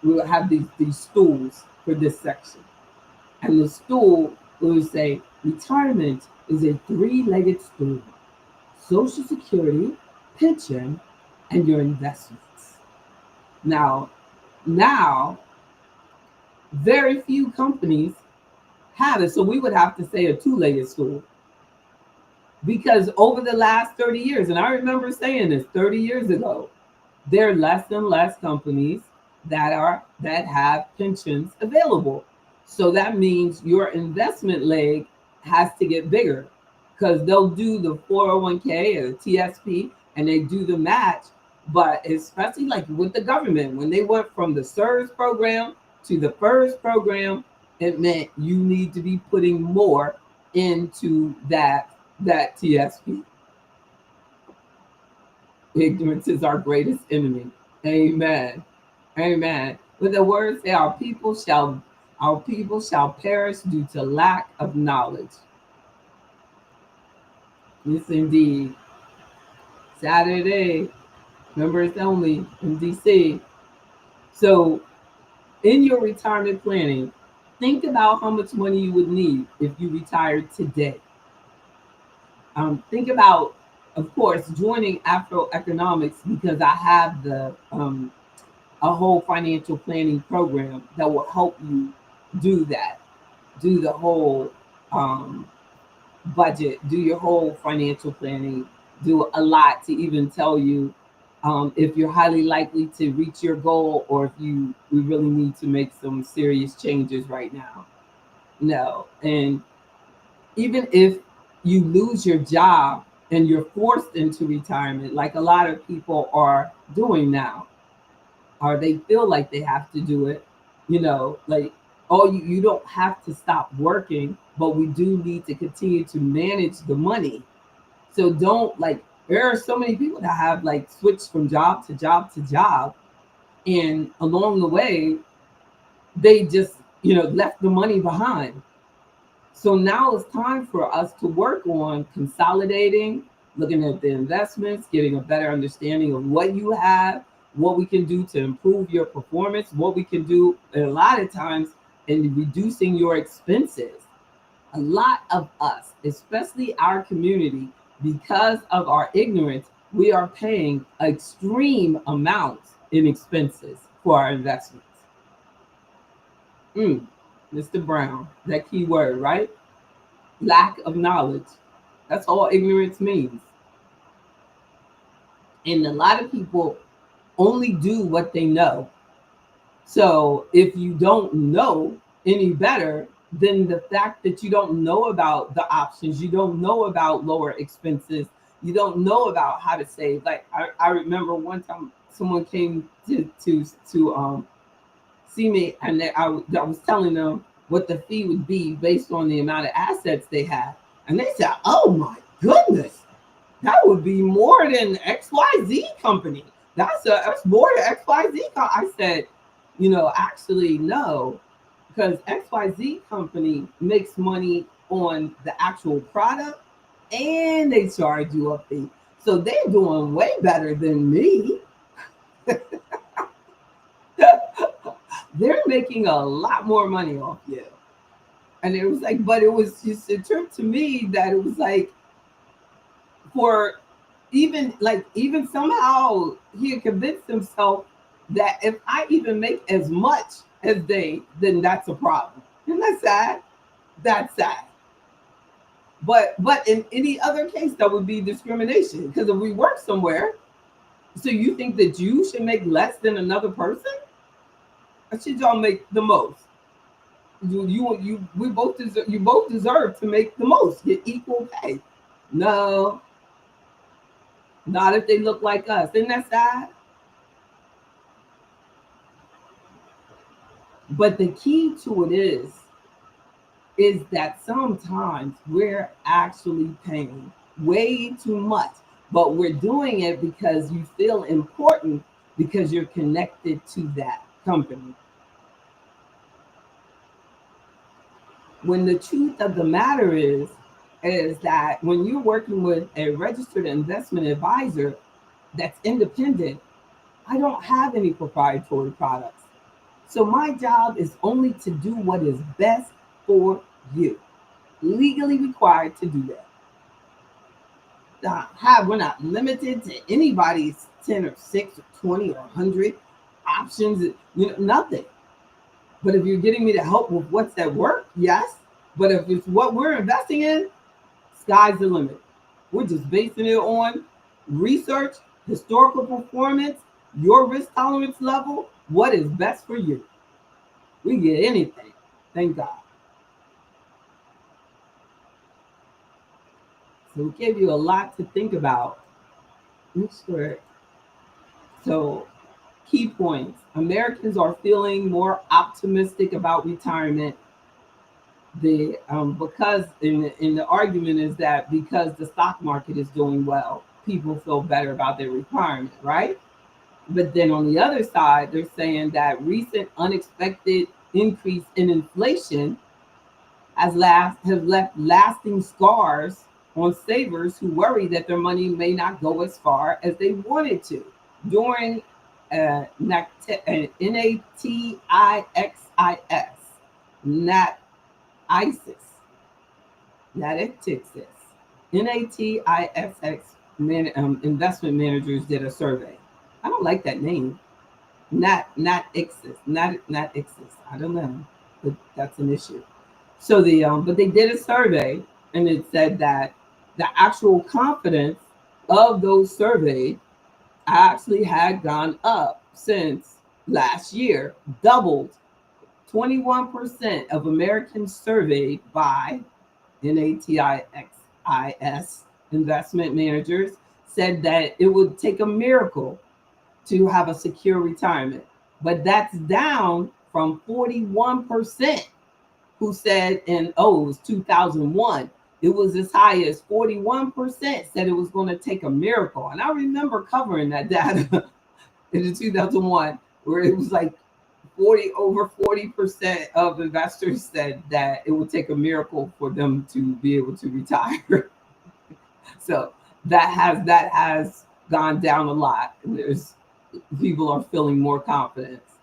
we would have these stools for this section. And the stool would say, retirement is a three-legged stool: Social Security, pension, and your investments. Now, now, very few companies have it. So we would have to say a two-legged stool. Because over the last 30 years, and I remember saying this 30 years ago, there are less and less companies that have pensions available. So that means your investment leg has to get bigger, because they'll do the 401k or the TSP and they do the match. But especially like with the government, when they went from the SERS program to the FERS program, it meant you need to be putting more into that TSP. Ignorance is our greatest enemy. Amen. Amen. But the words say, our people shall perish due to lack of knowledge. Yes, indeed. Saturday, members only in DC. So, in your retirement planning, think about how much money you would need if you retired today. Think about, of course, joining AfroEconomics, because I have a whole financial planning program that will help you do that. Do the whole budget, do your whole financial planning, do a lot to even tell you if you're highly likely to reach your goal, or if we really need to make some serious changes right now. No. And even if you lose your job and you're forced into retirement, like a lot of people are doing now, or they feel like they have to do it, like, oh, you don't have to stop working, but we do need to continue to manage the money. So don't, like, there are so many people that have like switched from job to job to job, and along the way they just left the money behind. So now it's time for us to work on consolidating, looking at the investments, getting a better understanding of what you have, what we can do to improve your performance, what we can do, and a lot of times, in reducing your expenses. A lot of us, especially our community, because of our ignorance, we are paying extreme amounts in expenses for our investments. Mr. Brown, that key word, right? Lack of knowledge. That's all ignorance means. And a lot of people only do what they know. So if you don't know any better, then the fact that you don't know about the options, you don't know about lower expenses, you don't know about how to save. Like I remember one time someone came to see me, and I was telling them what the fee would be based on the amount of assets they had. And they said, oh my goodness, that would be more than XYZ company. That's more than XYZ. I said, actually, no, because XYZ company makes money on the actual product and they charge you a fee. So they're doing way better than me. They're making a lot more money off you. And it was like, but it was just a trip to me that it was like, for even somehow he had convinced himself that if I even make as much as they, then that's a problem. Isn't that sad? That's sad. But in any other case, that would be discrimination. Because if we work somewhere, so you think that you should make less than another person? Or should y'all make the most? We both deserve. You both deserve to make the most, get equal pay. No, not if they look like us. Isn't that sad? But the key to it is that sometimes we're actually paying way too much, but we're doing it because you feel important because you're connected to that company. When the truth of the matter is that when you're working with a registered investment advisor that's independent, I don't have any proprietary products. So my job is only to do what is best for you. Legally required to do that. We're not limited to anybody's 10 or 6 or 20 or 100 options, nothing. But if you're getting me to help with what's at work, yes. But if it's what we're investing in, sky's the limit. We're just basing it on research, historical performance, your risk tolerance level, what is best for you. We get anything, thank God. So we gave you a lot to think about. Sure. So, key points. Americans are feeling more optimistic about retirement. Because in the argument is that because the stock market is doing well, people feel better about their retirement, right? But then on the other side, they're saying that recent unexpected increase in inflation has left lasting scars on savers who worry that their money may not go as far as they wanted to during NATIXIS, investment managers did a survey. I don't like that name. NATIXIS. I don't know, but that's an issue. So but they did a survey, and it said that the actual confidence of those surveyed actually had gone up since last year, doubled. 21% of Americans surveyed by NATIXIS investment managers said that it would take a miracle to have a secure retirement. But that's down from 41% who said it was 2001. It was as high as 41% said it was going to take a miracle. And I remember covering that data in 2001, where it was like over 40% of investors said that it would take a miracle for them to be able to retire. So that has gone down a lot. And people are feeling more confidence.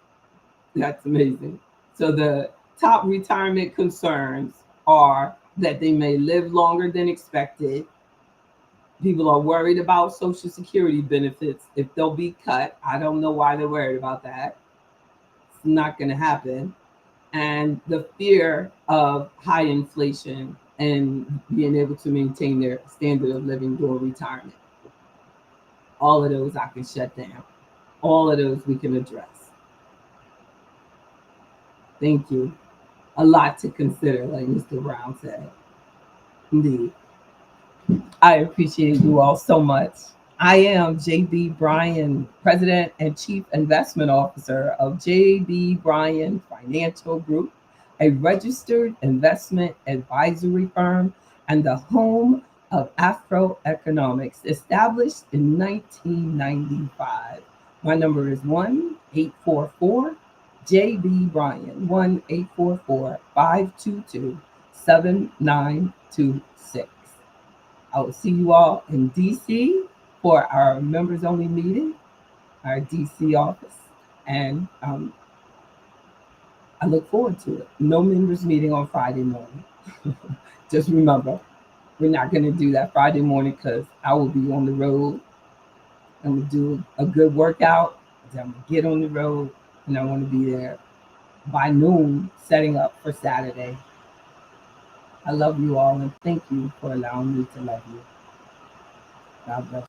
That's amazing. So the top retirement concerns are that they may live longer than expected. People are worried about Social Security benefits, if they'll be cut. I don't know why they're worried about that. It's not going to happen. And the fear of high inflation and being able to maintain their standard of living during retirement. All of those I can shut down. All of those we can address. Thank you. A lot to consider, like Mr. Brown said. Indeed. I appreciate you all so much. I am JB Bryan, President and Chief Investment Officer of JB Bryan Financial Group, a registered investment advisory firm and the home of AfroEconomics, established in 1995. My number is 1-844 JB Bryan, 1-844-522-7926. I will see you all in DC for our members only meeting, our DC office. And I look forward to it. No members meeting on Friday morning. Just remember, we're not going to do that Friday morning because I will be on the road. I'm going to do a good workout. I'm going to get on the road and I want to be there by noon, setting up for Saturday. I love you all and thank you for allowing me to love you. God bless.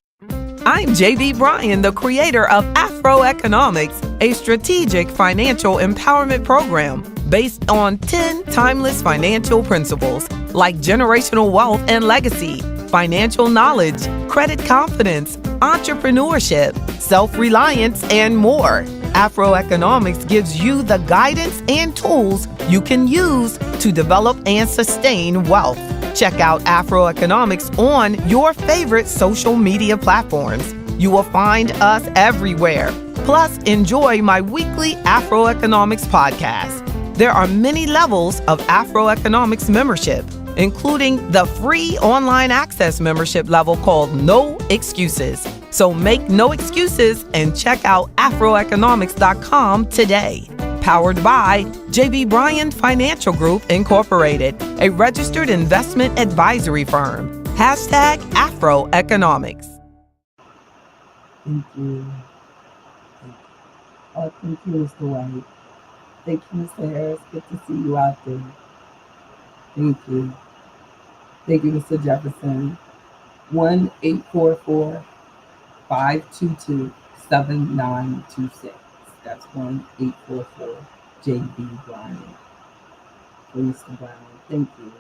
I'm JB Bryan, the creator of AfroEconomics, a strategic financial empowerment program based on 10 timeless financial principles like generational wealth and legacy, financial knowledge, credit confidence, entrepreneurship, self-reliance, and more. AfroEconomics gives you the guidance and tools you can use to develop and sustain wealth. Check out AfroEconomics on your favorite social media platforms. You will find us everywhere. Plus, enjoy my weekly AfroEconomics podcast. There are many levels of AfroEconomics membership, including the free online access membership level called No Excuses. So make no excuses and check out afroeconomics.com today. Powered by JB Bryan Financial Group, Incorporated, a registered investment advisory firm. Hashtag AfroEconomics. Thank you. Oh, thank you, Mr. White. Thank you, Mr. Harris. Good to see you out there. Thank you. Thank you, Mr. Jefferson. 1-844-522-7926. That's 1-844-JB Bryan. For Mr. Brown. Thank you.